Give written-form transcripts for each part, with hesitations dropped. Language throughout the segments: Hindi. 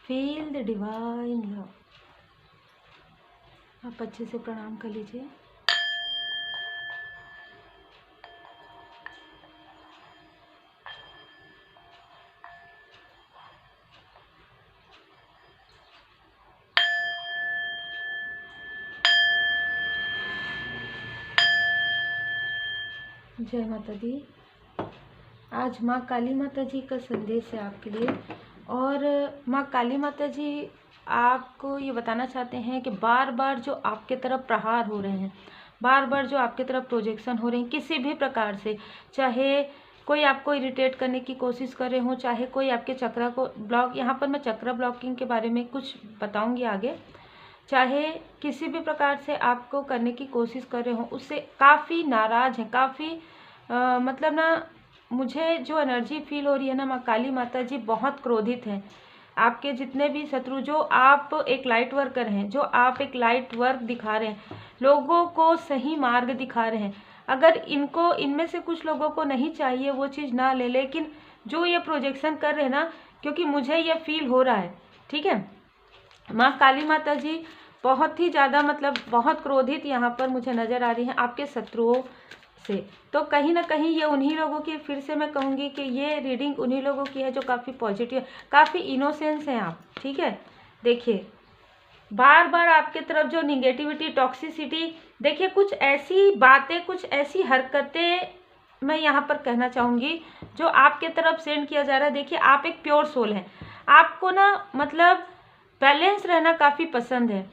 Feel the divine love. आप अच्छे से प्रणाम कर लीजिए। जय माता दी। आज माँ काली माता जी का संदेश है आपके लिए। और माँ काली माता जी आपको ये बताना चाहते हैं कि बार बार जो आपके तरफ प्रहार हो रहे हैं, बार बार जो आपके तरफ प्रोजेक्शन हो रहे हैं किसी भी प्रकार से, चाहे कोई आपको इरिटेट करने की कोशिश कर रहे हो, चाहे कोई आपके चक्रा को ब्लॉक, यहाँ पर मैं चक्रा ब्लॉकिंग के बारे में कुछ बताऊंगी आगे, चाहे किसी भी प्रकार से आपको करने की कोशिश कर रहे हो, उससे काफ़ी नाराज़ हैं, काफ़ी मतलब ना मुझे जो एनर्जी फील हो रही है ना, माँ काली माता जी बहुत क्रोधित हैं। आपके जितने भी शत्रु, जो आप एक लाइट वर्कर हैं, जो आप एक लाइट वर्क दिखा रहे हैं, लोगों को सही मार्ग दिखा रहे हैं, अगर इनको इनमें से कुछ लोगों को नहीं चाहिए वो चीज़ ना ले, लेकिन जो ये प्रोजेक्शन कर रहे हैं ना, क्योंकि मुझे ये फील हो रहा है, ठीक है, माँ काली माता जी बहुत ही ज़्यादा मतलब बहुत क्रोधित यहाँ पर मुझे नज़र आ रही हैं आपके शत्रुओं से। तो कहीं ना कहीं ये उन्हीं लोगों की, फिर से मैं कहूँगी कि ये रीडिंग उन्हीं लोगों की है जो काफ़ी पॉजिटिव, काफ़ी इनोसेंस हैं आप, ठीक है। देखिए बार बार आपके तरफ जो निगेटिविटी, टॉक्सिसिटी, देखिए कुछ ऐसी बातें, कुछ ऐसी हरकतें मैं यहाँ पर कहना चाहूँगी जो आपके तरफ सेंड किया जा रहा है। देखिए आप एक प्योर सोल हैं, आपको ना मतलब बैलेंस रहना काफ़ी पसंद है।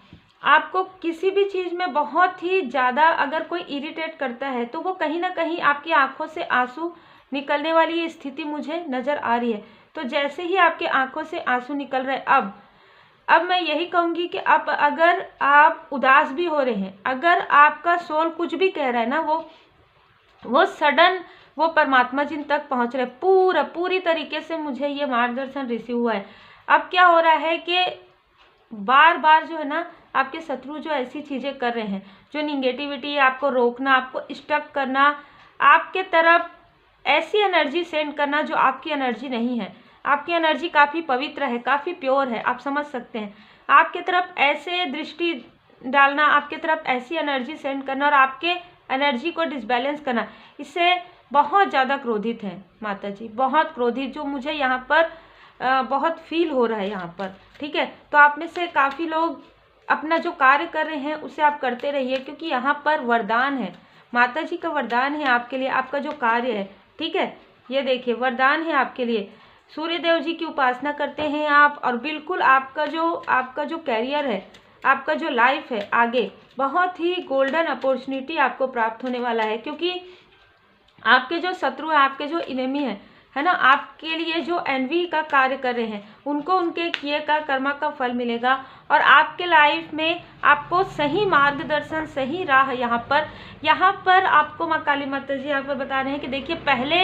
आपको किसी भी चीज़ में बहुत ही ज़्यादा अगर कोई इरिटेट करता है तो वो कहीं ना कहीं आपकी आंखों से आंसू निकलने वाली ये स्थिति मुझे नज़र आ रही है। तो जैसे ही आपके आंखों से आंसू निकल रहे हैं, अब मैं यही कहूँगी कि अब अगर आप उदास भी हो रहे हैं, अगर आपका सोल कुछ भी कह रहा है ना, वो सडन वो परमात्मा जिन तक पहुँच रहे, पूरी तरीके से मुझे ये मार्गदर्शन रिसीव हुआ है। अब क्या हो रहा है कि बार बार जो है ना आपके शत्रु जो ऐसी चीज़ें कर रहे हैं, जो निगेटिविटी, आपको रोकना, आपको स्टक करना, आपके तरफ ऐसी एनर्जी सेंड करना जो आपकी एनर्जी नहीं है। आपकी एनर्जी काफ़ी पवित्र है, काफ़ी प्योर है, आप समझ सकते हैं। आपके तरफ ऐसे दृष्टि डालना, आपके तरफ ऐसी एनर्जी सेंड करना और आपके एनर्जी को डिसबैलेंस करना, इससे बहुत ज़्यादा क्रोधित हैं माता जी, बहुत क्रोधित, जो मुझे यहाँ पर बहुत फील हो रहा है यहाँ पर, ठीक है। तो आप में से काफ़ी लोग अपना जो कार्य कर रहे हैं उसे आप करते रहिए, क्योंकि यहाँ पर वरदान है, माता जी का वरदान है आपके लिए, आपका जो कार्य है, ठीक है। ये देखिए वरदान है आपके लिए, सूर्य देव जी की उपासना करते हैं आप, और बिल्कुल आपका जो कैरियर है, आपका जो लाइफ है, आगे बहुत ही गोल्डन अपॉर्चुनिटी आपको प्राप्त होने वाला है। क्योंकि आपके जो शत्रु हैं, आपके जो इनेमी है ना, आपके लिए जो एनवी का कार्य कर रहे हैं, उनको उनके किए का कर्मा का फल मिलेगा, और आपके लाइफ में आपको सही मार्गदर्शन, सही राह यहाँ पर आपको माँ काली माता जी यहाँ पर बता रहे हैं कि देखिए पहले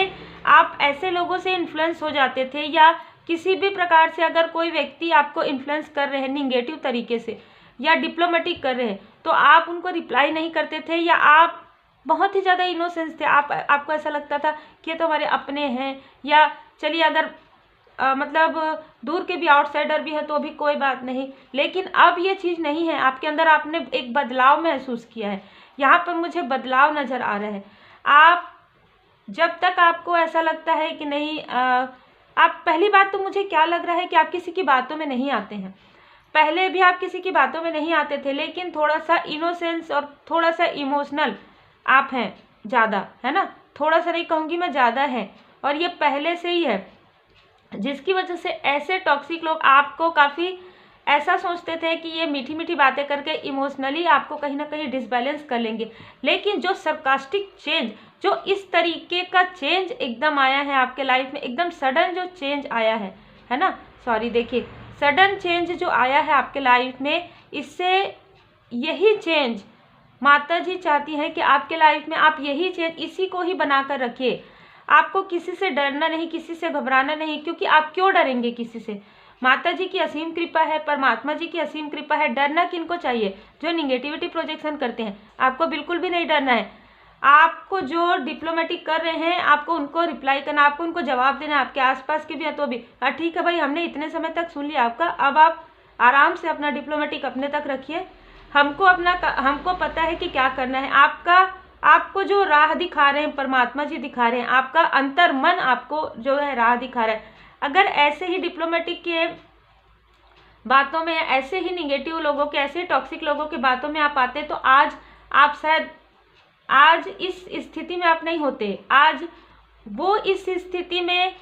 आप ऐसे लोगों से इन्फ्लुएंस हो जाते थे, या किसी भी प्रकार से अगर कोई व्यक्ति आपको इन्फ्लुएंस कर रहे हैं निगेटिव तरीके से या डिप्लोमेटिक कर रहे हैं, तो आप उनको रिप्लाई नहीं करते थे, या आप बहुत ही ज़्यादा इनोसेंस थे। आपको ऐसा लगता था कि ये तो हमारे अपने हैं, या चलिए अगर मतलब दूर के भी आउटसाइडर भी है तो भी कोई बात नहीं। लेकिन अब ये चीज़ नहीं है, आपके अंदर आपने एक बदलाव महसूस किया है, यहाँ पर मुझे बदलाव नज़र आ रहा है। आप जब तक आपको ऐसा लगता है कि नहीं, आप पहली बात तो मुझे क्या लग रहा है कि आप किसी की बातों में नहीं आते हैं। पहले भी आप किसी की बातों में नहीं आते थे, लेकिन थोड़ा सा इनोसेंस और थोड़ा सा इमोशनल आप हैं ज़्यादा, है ना, थोड़ा सा नहीं कहूँगी मैं, ज़्यादा है, और ये पहले से ही है, जिसकी वजह से ऐसे टॉक्सिक लोग आपको काफ़ी ऐसा सोचते थे कि ये मीठी मीठी बातें करके इमोशनली आपको कहीं ना कहीं डिसबैलेंस कर लेंगे। लेकिन जो सरकास्टिक चेंज, जो इस तरीके का चेंज एकदम आया है आपके लाइफ में, एकदम सडन जो चेंज आया है ना, सॉरी, देखिए सडन चेंज जो आया है आपके लाइफ में, इससे यही चेंज माता जी चाहती हैं कि आपके लाइफ में आप यही चेंज, इसी को ही बनाकर रखिए। आपको किसी से डरना नहीं, किसी से घबराना नहीं, क्योंकि आप क्यों डरेंगे किसी से। माता जी की असीम कृपा है, परमात्मा जी की असीम कृपा है। डरना किनको चाहिए? जो निगेटिविटी प्रोजेक्शन करते हैं, आपको बिल्कुल भी नहीं डरना है। आपको जो डिप्लोमेटिक कर रहे हैं आपको उनको रिप्लाई करना, आपको उनको जवाब देना, आपके आसपास के भी हैं तो भी ठीक है भाई हमने इतने समय तक सुन लिया आपका, अब आप आराम से अपना डिप्लोमेटिक अपने तक रखिए, हमको पता है कि क्या करना है। आपको जो राह दिखा रहे हैं परमात्मा जी दिखा रहे हैं, आपका अंतर मन आपको जो है राह दिखा रहा है। अगर ऐसे ही डिप्लोमेटिक के बातों में, ऐसे ही निगेटिव लोगों के, ऐसे टॉक्सिक लोगों की बातों में आप आते तो आज आप शायद आज इस स्थिति में आप नहीं होते। आज वो इस स्थिति में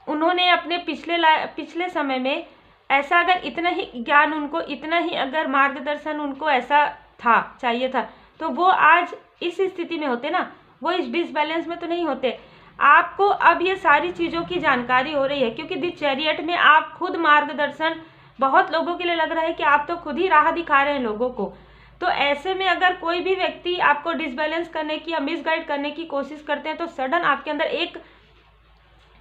उन्होंने अपने पिछले समय में ऐसा अगर इतना ही ज्ञान उनको, इतना ही अगर मार्गदर्शन उनको ऐसा था चाहिए था तो वो आज इस स्थिति में होते ना, वो इस डिसबैलेंस में तो नहीं होते। आपको अब ये सारी चीज़ों की जानकारी हो रही है क्योंकि द चैरियट में आप खुद मार्गदर्शन, बहुत लोगों के लिए लग रहा है कि आप तो खुद ही राह दिखा रहे हैं लोगों को। तो ऐसे में अगर कोई भी व्यक्ति आपको डिसबैलेंस करने की या मिसगाइड करने की कोशिश करते हैं तो सडन आपके अंदर एक,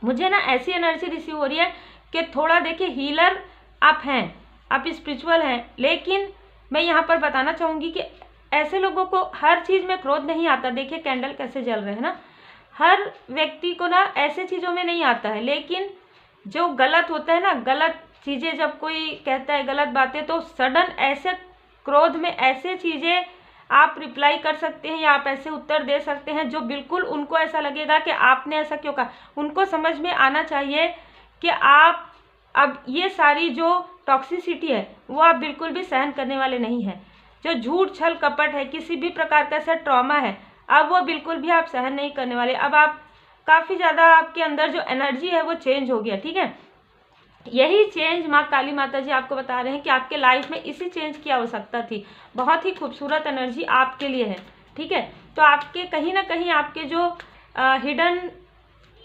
मुझे ना ऐसी एनर्जी रिसीव हो रही है कि थोड़ा देखिए हीलर आप हैं, आप स्पिरिचुअल हैं, लेकिन मैं यहाँ पर बताना चाहूँगी कि ऐसे लोगों को हर चीज़ में क्रोध नहीं आता। देखिए कैंडल कैसे जल रहे हैं ना, हर व्यक्ति को ना ऐसे चीज़ों में नहीं आता है, लेकिन जो गलत होता है ना, गलत चीज़ें जब कोई कहता है गलत बातें तो सडन ऐसे क्रोध में ऐसे चीज़ें आप रिप्लाई कर सकते हैं या आप ऐसे उत्तर दे सकते हैं जो बिल्कुल उनको ऐसा लगेगा कि आपने ऐसा क्यों कहा। उनको समझ में आना चाहिए कि आप अब ये सारी जो टॉक्सिसिटी है वो आप बिल्कुल भी सहन करने वाले नहीं हैं। जो झूठ छल कपट है, किसी भी प्रकार का ऐसा ट्रॉमा है, अब वो बिल्कुल भी आप सहन नहीं करने वाले। अब आप काफ़ी ज़्यादा आपके अंदर जो एनर्जी है वो चेंज हो गया, ठीक है। यही चेंज माँ काली माता जी आपको बता रहे हैं कि आपके लाइफ में इसी चेंज की आवश्यकता थी। बहुत ही खूबसूरत एनर्जी आपके लिए है, ठीक है। तो आपके कहीं ना कहीं आपके जो हिडन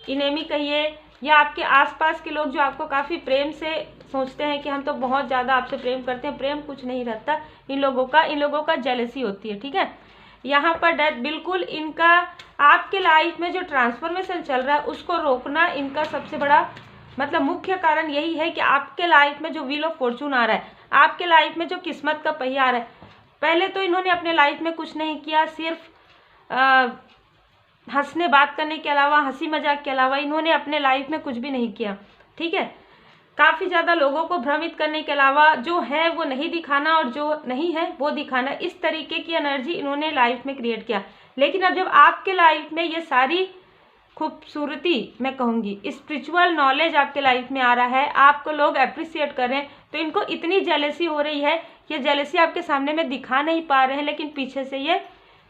इनेमी कहिए या आपके आसपास के लोग जो आपको काफ़ी प्रेम से सोचते हैं कि हम तो बहुत ज़्यादा आपसे प्रेम करते हैं, प्रेम कुछ नहीं रहता इन लोगों का जेलसी होती है, ठीक है। यहाँ पर डेथ बिल्कुल इनका आपके लाइफ में जो ट्रांसफॉर्मेशन चल रहा है उसको रोकना इनका सबसे बड़ा मतलब मुख्य कारण यही है कि आपके लाइफ में जो व्हील ऑफ फॉर्चून आ रहा है, आपके लाइफ में जो किस्मत का पहिया आ रहा है, पहले तो इन्होंने अपने लाइफ में कुछ नहीं किया, सिर्फ हंसने बात करने के अलावा, हंसी मजाक के अलावा इन्होंने अपने लाइफ में कुछ भी नहीं किया, ठीक है। काफ़ी ज़्यादा लोगों को भ्रमित करने के अलावा जो है वो नहीं दिखाना और जो नहीं है वो दिखाना, इस तरीके की एनर्जी इन्होंने लाइफ में क्रिएट किया। लेकिन अब जब आपके लाइफ में ये सारी खूबसूरती, मैं कहूँगी स्पिरिचुअल नॉलेज आपके लाइफ में आ रहा है, आपको लोग अप्रिसिएट कर रहे हैं, तो इनको इतनी जेलसी हो रही है, ये जेलसी आपके सामने में दिखा नहीं पा रहे हैं लेकिन पीछे से ये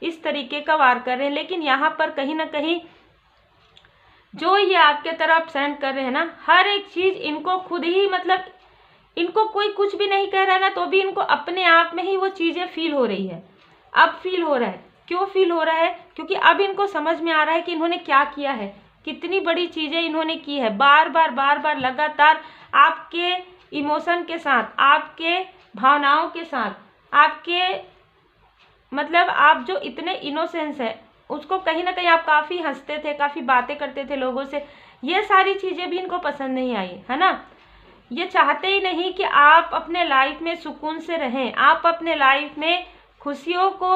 इस तरीके का वार कर रहे हैं। लेकिन यहाँ पर कहीं ना कहीं जो ये आपके तरफ सेंड कर रहे हैं ना, हर एक चीज़ इनको खुद ही, मतलब इनको कोई कुछ भी नहीं कह रहा है ना, तो भी इनको अपने आप में ही वो चीज़ें फील हो रही है। अब फील हो रहा है, क्यों फील हो रहा है? क्योंकि अब इनको समझ में आ रहा है कि इन्होंने क्या किया है, कितनी बड़ी चीज़ें इन्होंने की है, बार बार लगातार आपके इमोशन के साथ, आपके भावनाओं के साथ, आपके मतलब आप जो इतने इनोसेंस है उसको कहीं ना कहीं आप काफ़ी हंसते थे, काफ़ी बातें करते थे लोगों से, ये सारी चीज़ें भी इनको पसंद नहीं आई, है ना। ये चाहते ही नहीं कि आप अपने लाइफ में सुकून से रहें, आप अपने लाइफ में खुशियों को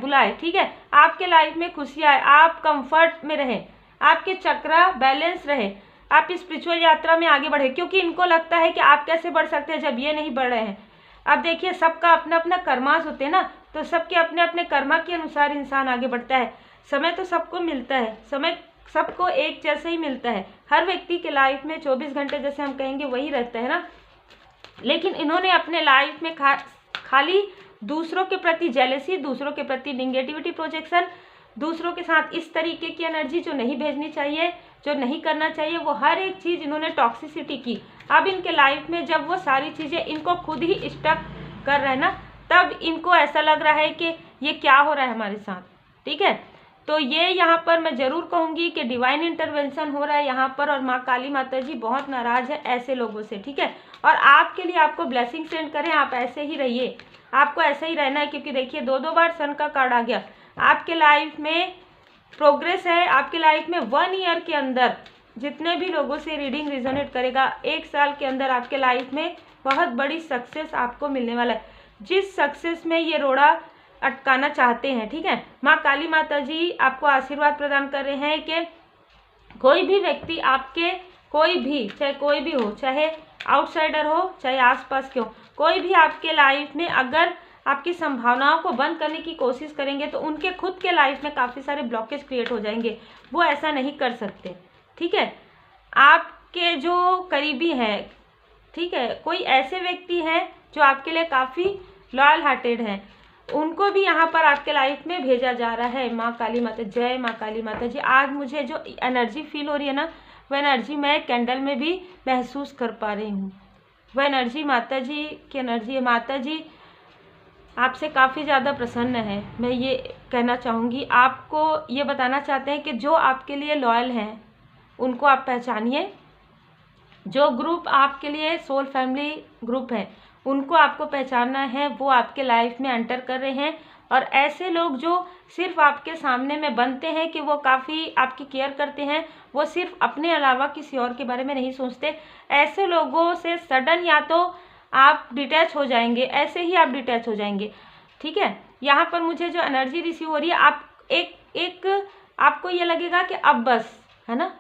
बुलाए, ठीक है। आपके लाइफ में खुशी आए, आप कंफर्ट में रहें, आपके चक्रा बैलेंस रहे, आप स्पिरिचुअल यात्रा में आगे बढ़े, क्योंकि इनको लगता है कि आप कैसे बढ़ सकते हैं जब ये नहीं बढ़ रहे हैं। अब देखिए सबका अपना अपना कर्मास होते हैं ना, तो सबके अपने अपने कर्मा के अनुसार इंसान आगे बढ़ता है। समय तो सबको मिलता है, समय सबको एक जैसे ही मिलता है, हर व्यक्ति के लाइफ में 24 घंटे जैसे हम कहेंगे वही रहता है ना। लेकिन इन्होंने अपने लाइफ में खाली दूसरों के प्रति जेलसी, दूसरों के प्रति निगेटिविटी प्रोजेक्शन, दूसरों के साथ इस तरीके की एनर्जी जो नहीं भेजनी चाहिए, जो नहीं करना चाहिए, वो हर एक चीज़ इन्होंने टॉक्सिसिटी की। अब इनके लाइफ में जब वो सारी चीज़ें इनको खुद ही स्टक कर रहे हैं ना, तब इनको ऐसा लग रहा है कि ये क्या हो रहा है हमारे साथ, ठीक है। तो ये यहाँ पर मैं ज़रूर कहूँगी कि डिवाइन इंटरवेंशन हो रहा है यहाँ पर, और माँ काली माता जी बहुत नाराज़ है ऐसे लोगों से, ठीक है। और आपके लिए आपको ब्लेसिंग सेंड करें, आप ऐसे ही रहिए, आपको ऐसे ही रहना है, क्योंकि देखिए 2 बार सन का कार्ड आ गया। आपके लाइफ में प्रोग्रेस है, आपके लाइफ में 1 ईयर के अंदर जितने भी लोगों से रीडिंग रिजोनेट करेगा, 1 साल के अंदर आपके लाइफ में बहुत बड़ी सक्सेस आपको मिलने वाला है। जिस सक्सेस में ये रोड़ा अटकाना चाहते हैं। ठीक है, माँ काली माता जी आपको आशीर्वाद प्रदान कर रहे हैं कि कोई भी व्यक्ति आपके, कोई भी, चाहे कोई भी हो, चाहे आउटसाइडर हो चाहे आसपास के हो, कोई भी आपके लाइफ में अगर आपकी संभावनाओं को बंद करने की कोशिश करेंगे तो उनके खुद के लाइफ में काफ़ी सारे ब्लॉकेज क्रिएट हो जाएंगे। वो ऐसा नहीं कर सकते। ठीक है, आपके जो करीबी हैं, ठीक है, कोई ऐसे व्यक्ति हैं जो आपके लिए काफ़ी लॉयल हार्टेड हैं, उनको भी यहाँ पर आपके लाइफ में भेजा जा रहा है। माँ काली माता, जय माँ काली माता जी। आज मुझे जो एनर्जी फील हो रही है ना, वह एनर्जी मैं कैंडल में भी महसूस कर पा रही हूँ। वह एनर्जी माता जी की एनर्जी है। माता जी आपसे काफ़ी ज़्यादा प्रसन्न है। मैं ये कहना चाहूँगी, आपको ये बताना चाहते हैं कि जो आपके लिए लॉयल हैं उनको आप पहचानिए। जो ग्रुप आपके लिए सोल फैमिली ग्रुप है उनको आपको पहचानना है। वो आपके लाइफ में एंटर कर रहे हैं और ऐसे लोग जो सिर्फ आपके सामने में बनते हैं कि वो काफ़ी आपकी केयर करते हैं, वो सिर्फ अपने अलावा किसी और के बारे में नहीं सोचते, ऐसे लोगों से सडन या तो आप डिटैच हो जाएंगे, ऐसे ही आप डिटैच हो जाएंगे। ठीक है, यहाँ पर मुझे जो एनर्जी रिसीव हो रही है, आप एक आपको ये लगेगा कि अब बस, है ना,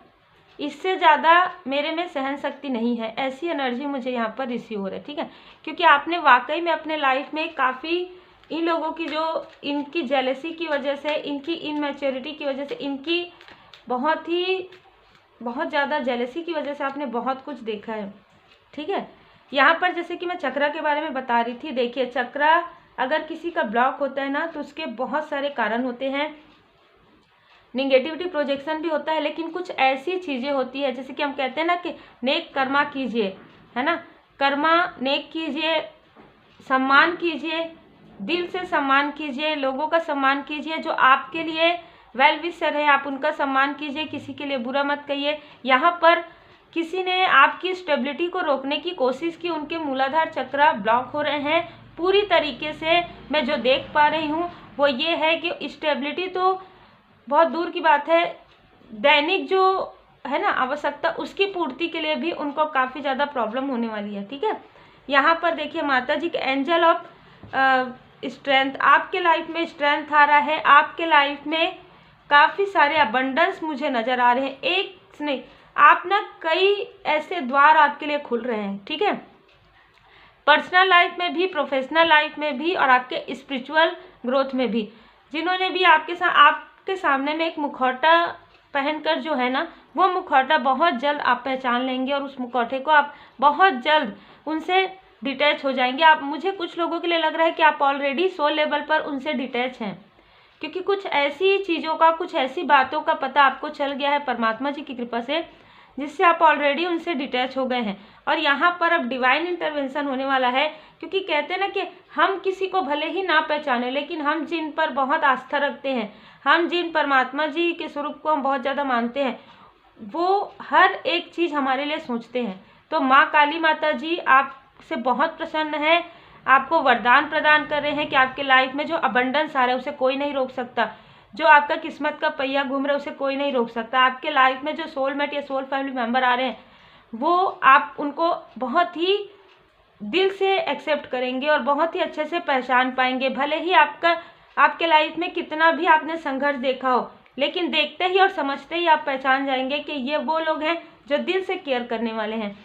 इससे ज़्यादा मेरे में सहन शक्ति नहीं है, ऐसी एनर्जी मुझे यहाँ पर रिसीव हो रही है। ठीक है, क्योंकि आपने वाकई में अपने लाइफ में काफ़ी इन लोगों की, जो इनकी जेलसी की वजह से, इनकी इनमेच्योरिटी की वजह से, इनकी बहुत ज़्यादा जेलसी की वजह से आपने बहुत कुछ देखा है। ठीक है, यहाँ पर जैसे कि मैं चक्रा के बारे में बता रही थी, देखिए चक्रा अगर किसी का ब्लॉक होता है ना तो उसके बहुत सारे कारण होते हैं। निगेटिविटी प्रोजेक्शन भी होता है, लेकिन कुछ ऐसी चीज़ें होती है जैसे कि हम कहते हैं ना कि नेक कर्मा कीजिए, है ना, कर्मा नेक कीजिए, सम्मान कीजिए, दिल से सम्मान कीजिए, लोगों का सम्मान कीजिए, जो आपके लिए वेल विशर है आप उनका सम्मान कीजिए, किसी के लिए बुरा मत कहिए। यहाँ पर किसी ने आपकी स्टेबिलिटी को रोकने की कोशिश की, उनके मूलाधार चक्र ब्लॉक हो रहे हैं पूरी तरीके से। मैं जो देख पा रही हूँ वो ये है कि स्टेबिलिटी तो बहुत दूर की बात है, दैनिक जो है ना आवश्यकता, उसकी पूर्ति के लिए भी उनको काफ़ी ज़्यादा प्रॉब्लम होने वाली है। ठीक है, यहाँ पर देखिए माता जी के एंजल ऑफ स्ट्रेंथ, आपके लाइफ में स्ट्रेंथ आ रहा है, आपके लाइफ में काफ़ी सारे अबंडेंस मुझे नज़र आ रहे हैं। एक नहीं, आप ना कई ऐसे द्वार आपके लिए खुल रहे हैं। ठीक है, पर्सनल लाइफ में भी, प्रोफेशनल लाइफ में भी और आपके स्पिरिचुअल ग्रोथ में भी। जिन्होंने भी आपके सामने में एक मुखौटा पहनकर जो है ना, वो मुखौटा बहुत जल्द आप पहचान लेंगे और उस मुखौटे को आप बहुत जल्द उनसे डिटैच हो जाएंगे। आप, मुझे कुछ लोगों के लिए लग रहा है कि आप ऑलरेडी सोल लेवल पर उनसे डिटैच हैं, क्योंकि कुछ ऐसी चीज़ों का, कुछ ऐसी बातों का पता आपको चल गया है परमात्मा जी की कृपा से, जिससे आप ऑलरेडी उनसे डिटैच हो गए हैं। और यहाँ पर अब डिवाइन इंटरवेंशन होने वाला है, क्योंकि कहते हैं ना कि हम किसी को भले ही ना पहचाने, लेकिन हम जिन पर बहुत आस्था रखते हैं, हम जिन परमात्मा जी के स्वरूप को हम बहुत ज़्यादा मानते हैं, वो हर एक चीज़ हमारे लिए सोचते हैं। तो माँ काली माता जी आपसे बहुत प्रसन्न है, आपको वरदान प्रदान कर रहे हैं कि आपके लाइफ में जो अबंडेंस आ रहा है उसे कोई नहीं रोक सकता, जो आपका किस्मत का पहिया घूम रहा है उसे कोई नहीं रोक सकता। आपके लाइफ में जो सोलमेट या सोल फैमिली मेंबर आ रहे हैं, वो आप उनको बहुत ही दिल से एक्सेप्ट करेंगे और बहुत ही अच्छे से पहचान पाएंगे। भले ही आपके लाइफ में कितना भी आपने संघर्ष देखा हो, लेकिन देखते ही और समझते ही आप पहचान जाएंगे कि ये वो लोग हैं जो दिल से केयर करने वाले हैं,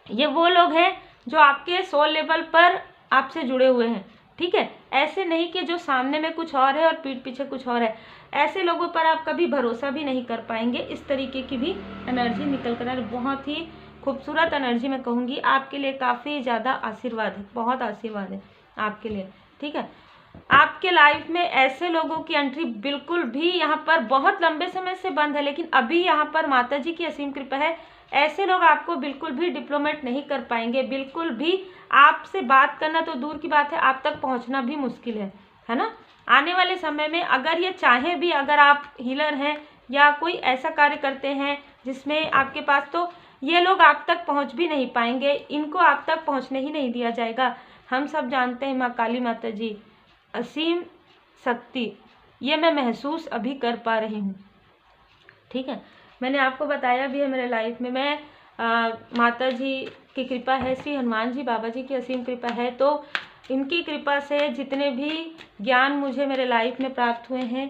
ये वो लोग हैं जो आपके सोल लेवल पर आपसे जुड़े हुए हैं। ठीक है, ऐसे नहीं कि जो सामने में कुछ और है और पीठ पीछे कुछ और है, ऐसे लोगों पर आप कभी भरोसा भी नहीं कर पाएंगे। इस तरीके की भी एनर्जी निकल कर आ रही, बहुत ही खूबसूरत एनर्जी मैं कहूँगी, आपके लिए काफ़ी ज़्यादा आशीर्वाद है, बहुत आशीर्वाद है आपके लिए। ठीक है, आपके लाइफ में ऐसे लोगों की एंट्री बिल्कुल भी यहाँ पर बहुत लंबे समय से बंद है, लेकिन अभी यहाँ पर माता जी की असीम कृपा है। ऐसे लोग आपको बिल्कुल भी डिप्लोमेट नहीं कर पाएंगे, बिल्कुल भी आपसे बात करना तो दूर की बात है, आप तक पहुँचना भी मुश्किल है ना। आने वाले समय में अगर ये चाहें भी, अगर आप हीलर हैं या कोई ऐसा कार्य करते हैं जिसमें आपके पास, तो ये लोग आप तक पहुँच भी नहीं पाएंगे, इनको आप तक पहुँचने ही नहीं दिया जाएगा। हम सब जानते हैं माँ काली माता जी असीम शक्ति, ये मैं महसूस अभी कर पा रही हूँ। ठीक है, मैंने आपको बताया भी है, मेरे लाइफ में मैं माता जी की कृपा है, श्री हनुमान जी बाबा जी की असीम कृपा है, तो इनकी कृपा से जितने भी ज्ञान मुझे मेरे लाइफ में प्राप्त हुए हैं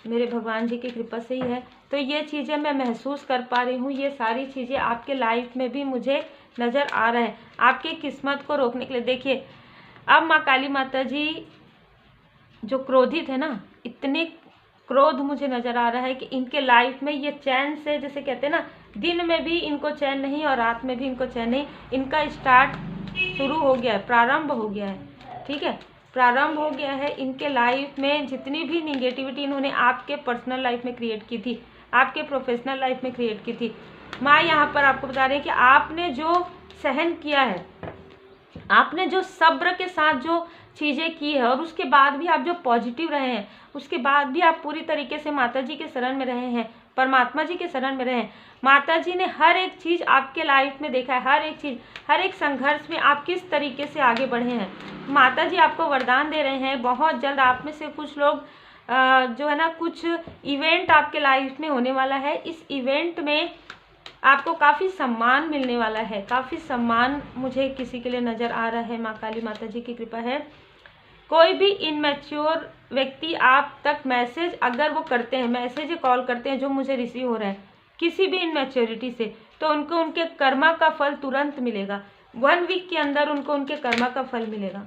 मेरे भगवान जी की कृपा से ही है। तो ये चीज़ें मैं महसूस कर पा रही हूँ, ये सारी चीज़ें आपके लाइफ में भी मुझे नज़र आ रहा है आपकी किस्मत को रोकने के लिए। देखिए अब माँ काली माता जी जो क्रोधित है ना, इतने क्रोध मुझे नज़र आ रहा है कि इनके लाइफ में ये चैन से, जैसे कहते हैं ना, दिन में भी इनको चैन नहीं और रात में भी इनको चैन नहीं। इनका स्टार्ट शुरू हो गया है, प्रारंभ हो गया है, ठीक है, प्रारंभ हो गया है। इनके लाइफ में जितनी भी निगेटिविटी इन्होंने आपके पर्सनल लाइफ में क्रिएट की थी, आपके प्रोफेशनल लाइफ में क्रिएट की थी, माँ यहाँ पर आपको बता रही है कि आपने जो सहन किया है, आपने जो सब्र के साथ जो चीज़ें की है और उसके बाद भी आप जो पॉजिटिव रहे हैं, उसके बाद भी आप पूरी तरीके से माता जी के शरण में रहे हैं, परमात्मा जी के शरण में रहे हैं। माता जी ने हर एक चीज़ आपके लाइफ में देखा है, हर एक चीज़, हर एक संघर्ष में आप किस तरीके से आगे बढ़े हैं। माता जी आपको वरदान दे रहे हैं। बहुत जल्द आप में से कुछ लोग जो है ना, कुछ इवेंट आपके लाइफ में होने वाला है। इस इवेंट में आपको काफ़ी सम्मान मिलने वाला है, काफ़ी सम्मान मुझे किसी के लिए नज़र आ रहा है। माँ काली माता जी की कृपा है। कोई भी इनमैच्योर व्यक्ति आप तक मैसेज अगर वो करते हैं, मैसेज कॉल करते हैं जो मुझे रिसीव हो रहा है किसी भी इनमैच्योरिटी से, तो उनको उनके कर्मा का फल तुरंत मिलेगा। 1 वीक के अंदर उनको उनके कर्मा का फल मिलेगा,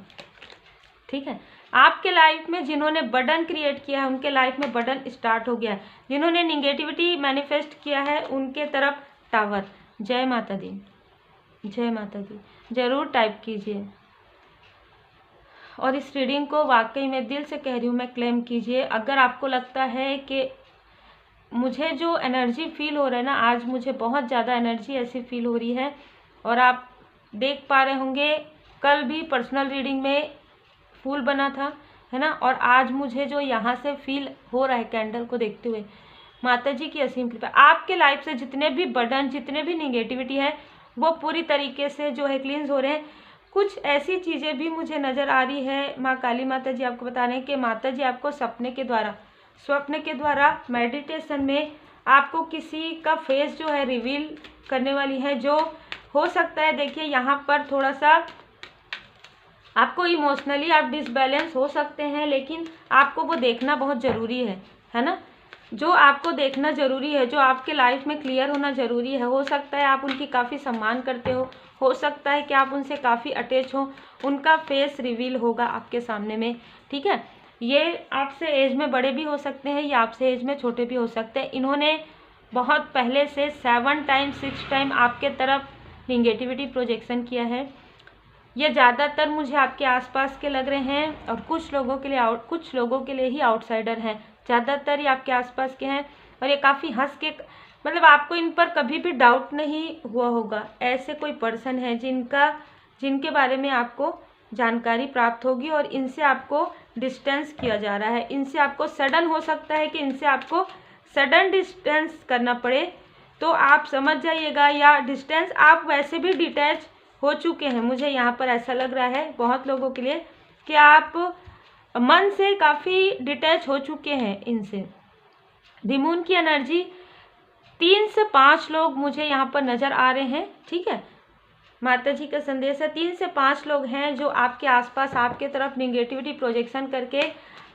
ठीक है। आपके लाइफ में जिन्होंने बर्डन क्रिएट किया है उनके लाइफ में बर्डन स्टार्ट हो गया है। जिन्होंने निगेटिविटी मैनिफेस्ट किया है उनके तरफ टावर। जय माता दी, जय माता दी। जरूर टाइप कीजिए और इस रीडिंग को वाकई में दिल से कह रही हूँ मैं, क्लेम कीजिए। अगर आपको लगता है कि मुझे जो एनर्जी फील हो रहा है ना, आज मुझे बहुत ज़्यादा एनर्जी ऐसी फील हो रही है, और आप देख पा रहे होंगे कल भी पर्सनल रीडिंग में फूल बना था, है ना, और आज मुझे जो यहाँ से फील हो रहा है कैंडल को देखते हुए, माता जी की असीम कृपा। आपके लाइफ से जितने भी बर्डन, जितने भी निगेटिविटी है वो पूरी तरीके से जो है क्लींस हो रहे हैं। कुछ ऐसी चीज़ें भी मुझे नज़र आ रही है। माँ काली माता जी आपको बता रहे हैं कि माता जी आपको स्वप्न के द्वारा मेडिटेशन में आपको किसी का फेस जो है रिवील करने वाली है, जो हो सकता है, देखिए यहाँ पर थोड़ा सा आपको इमोशनली आप डिसबैलेंस हो सकते हैं, लेकिन आपको वो देखना बहुत ज़रूरी है ना, जो आपको देखना ज़रूरी है, जो आपके लाइफ में क्लियर होना ज़रूरी है। हो सकता है आप उनकी काफ़ी सम्मान करते हो सकता है कि आप उनसे काफ़ी अटैच हो, उनका फेस रिवील होगा आपके सामने में, ठीक है। ये आपसे एज में बड़े भी हो सकते हैं, या आपसे एज में छोटे भी हो सकते हैं। इन्होंने बहुत पहले से 7 टाइम 6 टाइम आपके तरफ निगेटिविटी प्रोजेक्शन किया है। ये ज़्यादातर मुझे आपके आसपास के लग रहे हैं, और कुछ लोगों के लिए ही आउटसाइडर हैं। ज़्यादातर ये आपके आसपास के हैं, और ये काफ़ी हंस के, मतलब आपको इन पर कभी भी डाउट नहीं हुआ होगा। ऐसे कोई पर्सन है जिनके बारे में आपको जानकारी प्राप्त होगी, और इनसे आपको डिस्टेंस किया जा रहा है। इनसे आपको सडन, हो सकता है कि इनसे आपको सडन डिस्टेंस करना पड़े, तो आप समझ जाइएगा, या डिस्टेंस आप वैसे भी डिटैच हो चुके हैं। मुझे यहाँ पर ऐसा लग रहा है बहुत लोगों के लिए कि आप मन से काफ़ी डिटैच हो चुके हैं इनसे। द मून की एनर्जी 3 से 5 लोग मुझे यहाँ पर नज़र आ रहे हैं, ठीक है। माता जी का संदेश है, 3 से 5 लोग हैं जो आपके आसपास आपके तरफ निगेटिविटी प्रोजेक्शन करके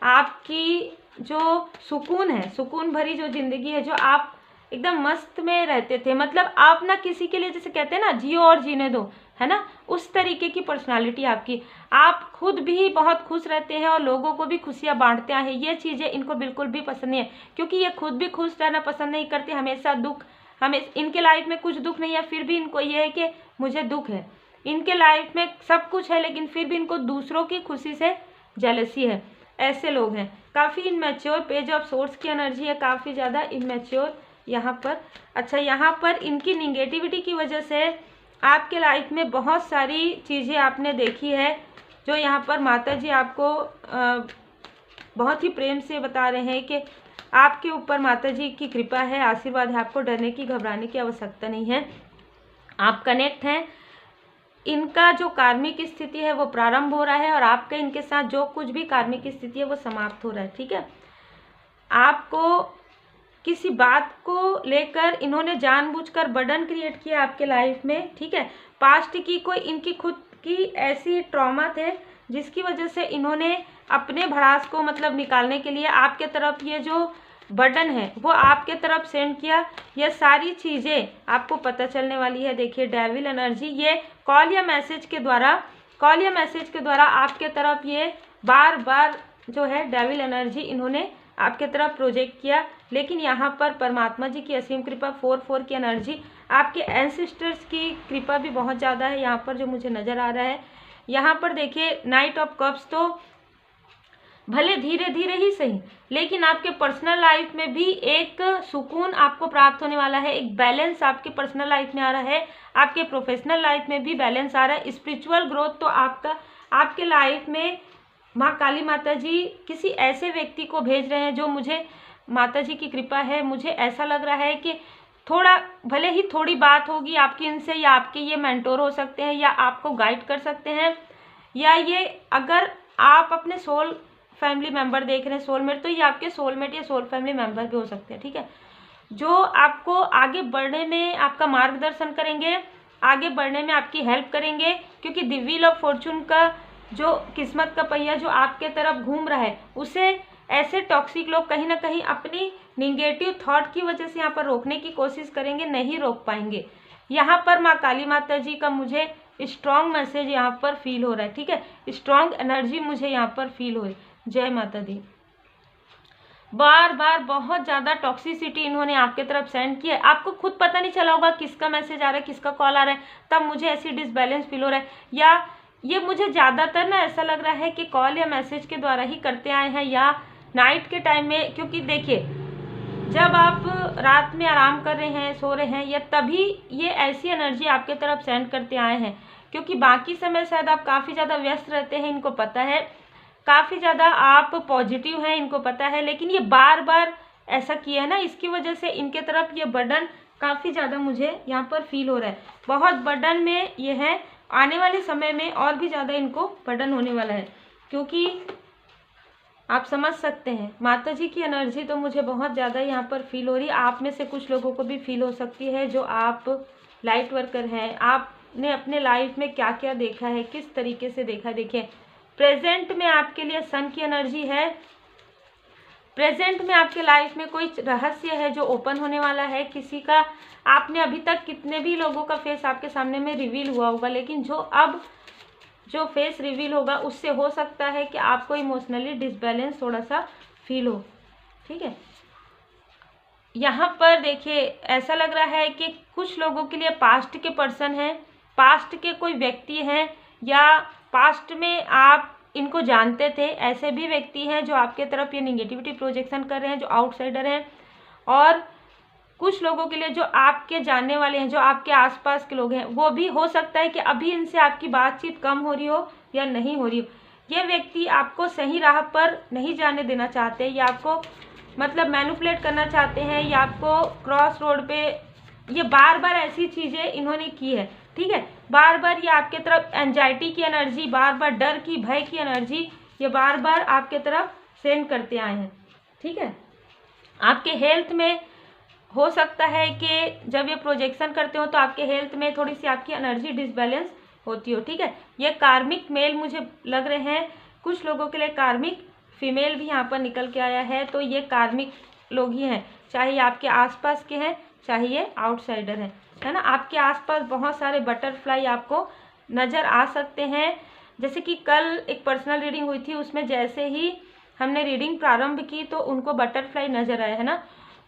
आपकी जो सुकून है, सुकून भरी जो ज़िंदगी है, जो आप एकदम मस्त में रहते थे, मतलब आप ना किसी के लिए, जैसे कहते हैं ना, जियो और जीने दो, है ना, उस तरीके की पर्सनालिटी आपकी। आप खुद भी बहुत खुश रहते हैं और लोगों को भी खुशियाँ बांटते हैं। ये चीज़ें इनको बिल्कुल भी पसंद नहीं है, क्योंकि ये खुद भी खुश रहना पसंद नहीं करते। हमेशा दुख, इनके लाइफ में कुछ दुख नहीं है, फिर भी इनको ये है कि मुझे दुख है। इनके लाइफ में सब कुछ है, लेकिन फिर भी इनको दूसरों की खुशी से जेलसी है। ऐसे लोग हैं। काफ़ी इनमैच्योर, पेज ऑफ सोर्स की एनर्जी है, काफ़ी ज़्यादा इनमैच्योर यहाँ पर। अच्छा, यहाँ पर इनकी निगेटिविटी की वजह से आपके लाइफ में बहुत सारी चीज़ें आपने देखी है, जो यहाँ पर माता जी आपको बहुत ही प्रेम से बता रहे हैं कि आपके ऊपर माता जी की कृपा है, आशीर्वाद है, आपको डरने की, घबराने की आवश्यकता नहीं है। आप कनेक्ट हैं। इनका जो कार्मिक स्थिति है वो प्रारंभ हो रहा है, और आपका इनके साथ जो कुछ भी कार्मिक स्थिति है वो समाप्त हो रहा है, ठीक है। आपको किसी बात को लेकर इन्होंने जानबूझकर बर्डन क्रिएट किया आपके लाइफ में, ठीक है। पास्ट की कोई इनकी खुद की ऐसी ट्रॉमा थे जिसकी वजह से इन्होंने अपने भड़ास को मतलब निकालने के लिए आपके तरफ ये जो बर्डन है वो आपके तरफ सेंड किया। ये सारी चीज़ें आपको पता चलने वाली है। देखिए डेविल एनर्जी, ये कॉल या मैसेज के द्वारा आपके तरफ ये बार बार जो है डेविल एनर्जी इन्होंने आपके तरफ प्रोजेक्ट किया। लेकिन यहाँ पर परमात्मा जी की असीम कृपा, 4-4 की एनर्जी, आपके एंसेस्टर्स की कृपा भी बहुत ज़्यादा है यहाँ पर जो मुझे नज़र आ रहा है। यहाँ पर देखिए नाइट ऑफ कप्स, तो भले धीरे धीरे ही सही लेकिन आपके पर्सनल लाइफ में भी एक सुकून आपको प्राप्त होने वाला है, एक बैलेंस आपके पर्सनल लाइफ में आ रहा है, आपके प्रोफेशनल लाइफ में भी बैलेंस आ रहा है। स्पिरिचुअल ग्रोथ तो आपके लाइफ में माँ काली माता जी किसी ऐसे व्यक्ति को भेज रहे हैं जो मुझे माता जी की कृपा है, मुझे ऐसा लग रहा है कि थोड़ा भले ही थोड़ी बात होगी आपकी इनसे, या आपके ये मेंटोर हो सकते हैं या आपको गाइड कर सकते हैं, या ये अगर आप अपने सोल फैमिली मेंबर देख रहे हैं सोलमेट, तो ये आपके सोलमेट या सोल फैमिली मेंबर भी हो सकते हैं। ठीक है, जो आपको आगे बढ़ने में आपका मार्गदर्शन करेंगे, आगे बढ़ने में आपकी हेल्प करेंगे, क्योंकि द व्हील ऑफ फॉर्चून का जो किस्मत का पहिया जो आपके तरफ घूम रहा है उसे ऐसे टॉक्सिक लोग कहीं ना कहीं अपनी निगेटिव थॉट की वजह से यहाँ पर रोकने की कोशिश करेंगे, नहीं रोक पाएंगे। यहाँ पर माँ काली माता जी का मुझे स्ट्रॉन्ग मैसेज यहाँ पर फील हो रहा है। ठीक है, स्ट्रॉन्ग एनर्जी मुझे यहाँ पर फील हो रही। जय माता दी। बार बार बहुत ज़्यादा टॉक्सिसिटी इन्होंने आपके तरफ सेंड किया है, आपको खुद पता नहीं चला होगा किसका मैसेज आ रहा है, किसका कॉल आ रहा है, तब मुझे ऐसी डिसबैलेंस फील हो रहा है। या ये मुझे ज़्यादातर ना ऐसा लग रहा है कि कॉल या मैसेज के द्वारा ही करते आए हैं, या नाइट के टाइम में, क्योंकि देखिए जब आप रात में आराम कर रहे हैं, सो रहे हैं, या तभी ये ऐसी एनर्जी आपके तरफ सेंड करते आए हैं, क्योंकि बाकी समय शायद आप काफ़ी ज़्यादा व्यस्त रहते हैं, इनको पता है, काफ़ी ज़्यादा आप पॉजिटिव हैं, इनको पता है, लेकिन ये बार बार ऐसा किया है ना, इसकी वजह से इनके तरफ ये बर्डन काफ़ी ज़्यादा मुझे यहाँ पर फील हो रहा है। बहुत बर्डन में ये है, आने वाले समय में और भी ज़्यादा इनको बर्डन होने वाला है, क्योंकि आप समझ सकते हैं माता जी की एनर्जी तो मुझे बहुत ज़्यादा यहाँ पर फील हो रही है। आप में से कुछ लोगों को भी फील हो सकती है जो आप लाइट वर्कर हैं, आपने अपने लाइफ में क्या क्या देखा है, किस तरीके से देखा है। देखिए प्रेजेंट में आपके लिए सन की एनर्जी है, प्रेजेंट में आपके लाइफ में कोई रहस्य है जो ओपन होने वाला है किसी का। आपने अभी तक कितने भी लोगों का फेस आपके सामने में रिवील हुआ होगा, लेकिन जो फेस रिवील होगा उससे हो सकता है कि आपको इमोशनली डिसबैलेंस थोड़ा सा फील हो। ठीक है, यहाँ पर देखिए ऐसा लग रहा है कि कुछ लोगों के लिए पास्ट के पर्सन हैं, पास्ट के कोई व्यक्ति हैं, या पास्ट में आप इनको जानते थे, ऐसे भी व्यक्ति हैं जो आपके तरफ ये निगेटिविटी प्रोजेक्शन कर रहे हैं, जो आउटसाइडर हैं। और कुछ लोगों के लिए जो आपके जानने वाले हैं, जो आपके आसपास के लोग हैं, वो भी हो सकता है कि अभी इनसे आपकी बातचीत कम हो रही हो या नहीं हो रही हो। ये व्यक्ति आपको सही राह पर नहीं जाने देना चाहते, या आपको मतलब मैनिपुलेट करना चाहते हैं, या आपको क्रॉस रोड पे, ये बार बार ऐसी चीज़ें इन्होंने की है। ठीक है, बार बार ये आपके तरफ एंजाइटी की एनर्जी, बार बार डर की, भय की एनर्जी ये बार बार आपके तरफ सेंड करते आए हैं। ठीक है, आपके हेल्थ में हो सकता है कि जब ये प्रोजेक्शन करते हो तो आपके हेल्थ में थोड़ी सी आपकी एनर्जी डिसबैलेंस होती हो। ठीक है, ये कार्मिक मेल मुझे लग रहे हैं, कुछ लोगों के लिए कार्मिक फीमेल भी यहाँ पर निकल के आया है, तो ये कार्मिक लोग ही हैं, चाहे आपके आसपास के हैं चाहे ये आउटसाइडर हैं, है ना। आपके आसपास बहुत सारे बटरफ्लाई आपको नज़र आ सकते हैं। जैसे कि कल एक पर्सनल रीडिंग हुई थी, उसमें जैसे ही हमने रीडिंग प्रारंभ की तो उनको बटरफ्लाई नज़र आए, है ना।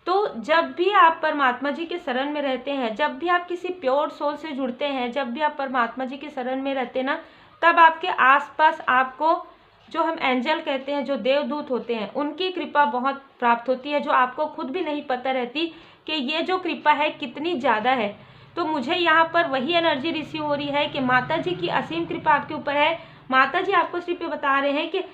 तो जब भी आप परमात्मा जी के शरण में रहते हैं, जब भी आप किसी प्योर सोल से जुड़ते हैं, जब भी आप परमात्मा जी के शरण में रहते हैं ना, तब आपके आसपास आपको जो हम एंजल कहते हैं, जो देवदूत होते हैं, उनकी कृपा बहुत प्राप्त होती है, जो आपको खुद भी नहीं पता रहती कि ये जो कृपा है कितनी ज़्यादा है। तो मुझे यहाँ पर वही एनर्जी रिसीव हो रही है कि माता जी की असीम कृपा आपके ऊपर है। माता जी आपको सिर्फ बता रहे हैं कि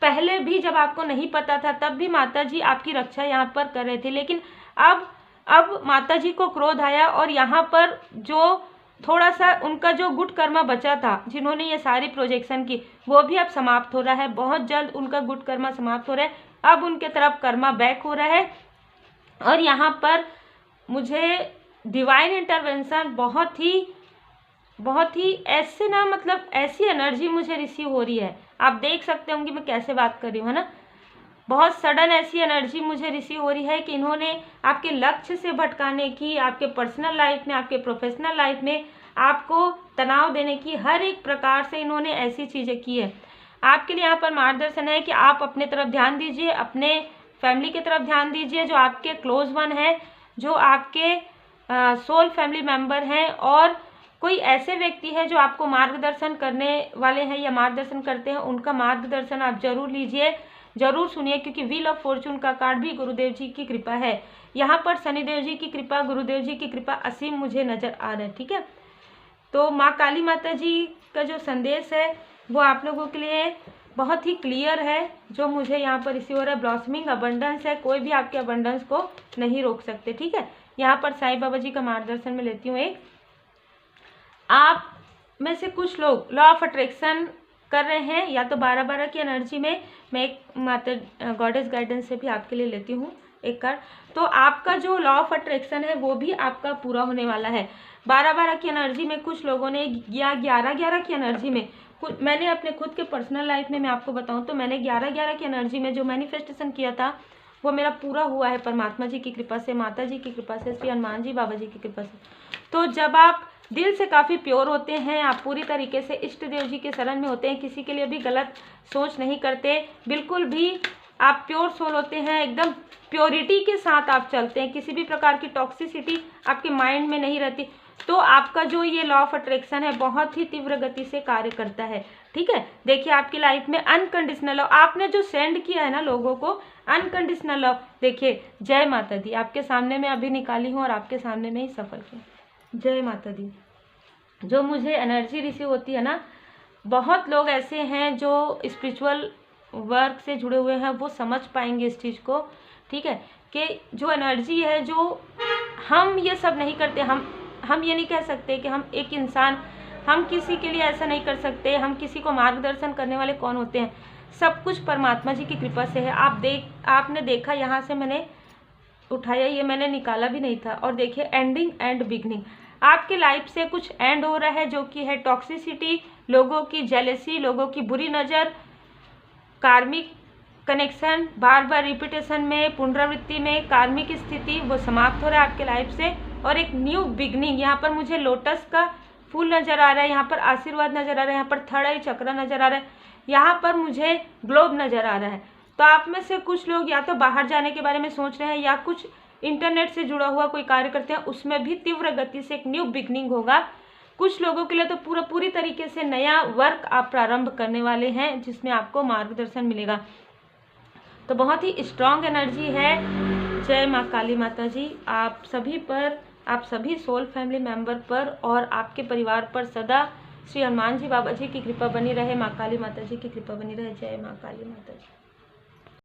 पहले भी जब आपको नहीं पता था तब भी माता जी आपकी रक्षा यहाँ पर कर रहे थे, लेकिन अब माता जी को क्रोध आया और यहाँ पर जो थोड़ा सा उनका जो गुड कर्मा बचा था, जिन्होंने ये सारी प्रोजेक्शन की, वो भी अब समाप्त हो रहा है। बहुत जल्द उनका गुड कर्मा समाप्त हो रहा है, अब उनके तरफ कर्मा बैक हो रहा है। और यहाँ पर मुझे डिवाइन इंटरवेंशन बहुत ही बहुत ही ऐसे ना, मतलब ऐसी एनर्जी मुझे रिसीव हो रही है, आप देख सकते होंगे मैं कैसे बात कर रही हूँ, है ना। बहुत सडन ऐसी एनर्जी मुझे रिसीव हो रही है कि इन्होंने आपके लक्ष्य से भटकाने की, आपके पर्सनल लाइफ में, आपके प्रोफेशनल लाइफ में आपको तनाव देने की, हर एक प्रकार से इन्होंने ऐसी चीज़ें की है। आपके लिए यहाँ पर मार्गदर्शन है कि आप अपने तरफ ध्यान दीजिए, अपने फैमिली की तरफ ध्यान दीजिए, जो आपके क्लोज वन है, जो आपके सोल फैमिली मेम्बर हैं, और कोई ऐसे व्यक्ति है जो आपको मार्गदर्शन करने वाले हैं या मार्गदर्शन करते हैं, उनका मार्गदर्शन आप जरूर लीजिए, जरूर सुनिए, क्योंकि व्हील ऑफ फॉर्चून का कार्ड भी गुरुदेव जी की कृपा है। यहाँ पर शनिदेव जी की कृपा, गुरुदेव जी की कृपा असीम मुझे नजर आ रहा है, ठीक है। तो माँ काली माता जी का जो संदेश है वो आप लोगों के लिए बहुत ही क्लियर है, जो मुझे यहाँ पर रिसीव हो रहा है। ब्लॉसमिंग अबंडेंस है, कोई भी आपके अबंडेंस को नहीं रोक सकते, ठीक है। यहाँ पर साईं बाबा जी का मार्गदर्शन में लेती हूँ। एक आप में से कुछ लोग लॉ ऑफ अट्रैक्शन कर रहे हैं, या तो 12-12 की एनर्जी में। मैं एक माता गॉडेस गाइडेंस से भी आपके लिए लेती हूँ एक कार्ड। तो आपका जो लॉ ऑफ अट्रैक्शन है वो भी आपका पूरा होने वाला है। 12-12 की एनर्जी में कुछ लोगों ने, या 11-11 की एनर्जी में, मैंने अपने खुद के पर्सनल लाइफ में मैं आपको बताऊं तो मैंने 11-11 की एनर्जी में जो मैनिफेस्टेशन किया था वो मेरा पूरा हुआ है, परमात्मा जी की कृपा से, माता जी की कृपा से, श्री हनुमान जी बाबा जी की कृपा से। तो जब आप दिल से काफ़ी प्योर होते हैं, आप पूरी तरीके से इष्ट देव जी के शरण में होते हैं, किसी के लिए भी गलत सोच नहीं करते, बिल्कुल भी आप प्योर सोल होते हैं, एकदम प्योरिटी के साथ आप चलते हैं, किसी भी प्रकार की टॉक्सिसिटी आपके माइंड में नहीं रहती, तो आपका जो ये लॉ ऑफ अट्रैक्शन है बहुत ही तीव्र गति से कार्य करता है, ठीक है। देखिए आपकी लाइफ में अनकंडीशनल लव, आपने जो सेंड किया है ना लोगों को, अनकंडीशनल लव, देखिए जय माता दी आपके सामने मैं अभी निकाली हूँ और आपके सामने में ही सफल किया। जय माता दी। जो मुझे एनर्जी रिसीव होती है ना, बहुत लोग ऐसे हैं जो स्पिरिचुअल वर्क से जुड़े हुए हैं, वो समझ पाएंगे इस चीज़ को, ठीक है, कि जो एनर्जी है, जो हम ये सब नहीं करते, हम ये नहीं कह सकते कि हम एक इंसान, हम किसी के लिए ऐसा नहीं कर सकते, हम किसी को मार्गदर्शन करने वाले कौन होते हैं, सब कुछ परमात्मा जी की कृपा से है। आपने देखा, यहाँ से मैंने उठाया, ये मैंने निकाला भी नहीं था, और देखिए एंडिंग एंड बिगनिंग, आपके लाइफ से कुछ एंड हो रहा है, जो कि है टॉक्सिसिटी, लोगों की जेलेसी, लोगों की बुरी नज़र, कार्मिक कनेक्शन, बार बार रिपीटेशन में, पुनरावृत्ति में कार्मिक स्थिति, वो समाप्त हो रहा है आपके लाइफ से, और एक न्यू बिगनिंग। यहाँ पर मुझे लोटस का फूल नज़र आ रहा है, यहाँ पर आशीर्वाद नज़र आ रहा है, यहाँ पर थर्ड आई चक्र नज़र आ रहा है, यहाँ पर मुझे ग्लोब नज़र आ रहा है। तो आप में से कुछ लोग या तो बाहर जाने के बारे में सोच रहे हैं, या कुछ इंटरनेट से जुड़ा हुआ कोई कार्य करते हैं, उसमें भी तीव्र गति से एक न्यू बिगनिंग होगा। कुछ लोगों के लिए तो पूरी तरीके से नया वर्क आप प्रारंभ करने वाले हैं, जिसमें आपको मार्गदर्शन मिलेगा। तो बहुत ही स्ट्रांग एनर्जी है। जय माँ काली माता जी आप सभी पर, आप सभी सोल फैमिली मेंबर पर और आपके परिवार पर सदा श्री हनुमान जी बाबा जी की कृपा बनी रहे, माँ काली माता जी की कृपा बनी रहे। जय माँ काली माता जी।